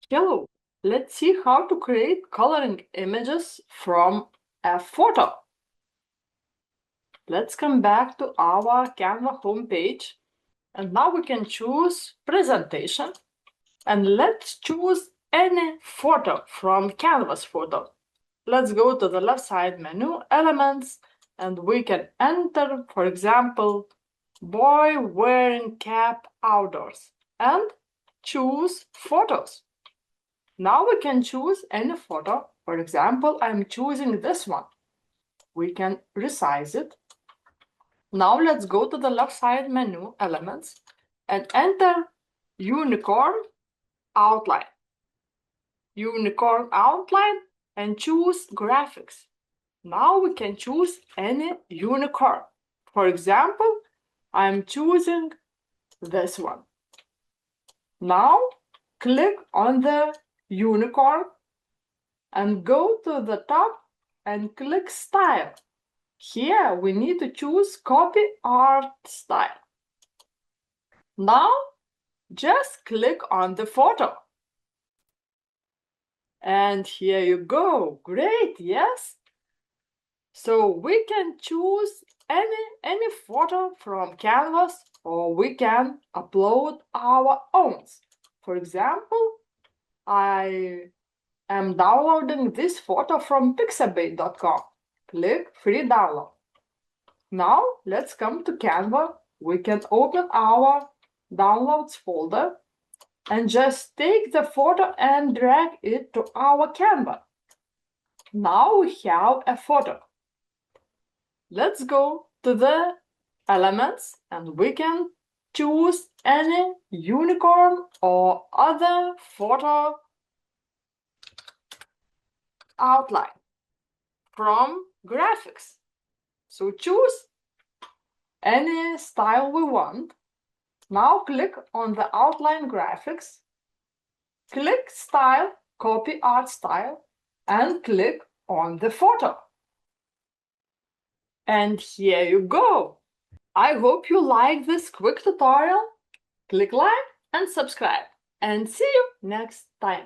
Hello, let's see how to create coloring images from a photo. Let's come back to our Canva homepage, and now we can choose presentation, and let's choose any photo from Canvas photo. Let's go to the left side menu, elements, and we can enter, for example, boy wearing cap outdoors, and choose photos. Now we can choose any photo. For example, I'm choosing this one. We can resize it. Now let's go to the left side menu, elements, and enter unicorn outline. Unicorn outline and choose graphics. Now we can choose any unicorn. For example, I'm choosing this one. Now click on the unicorn and go to the top and click style. Here we need to choose copy art style. Now just click on the photo. And here you go. Great, yes? So we can choose any photo from Canvas, or we can upload our own. For example, I am downloading this photo from pixabay.com. Click free download. Now let's come to Canva. We can open our downloads folder and just take the photo and drag it to our Canva. Now we have a photo. Let's go to the elements and we can choose any unicorn or other photo outline from graphics. So choose any style we want. Now click on the outline graphics, click style, copy art style, and click on the photo. And here you go. I hope you like this quick tutorial. Click like and subscribe, and see you next time.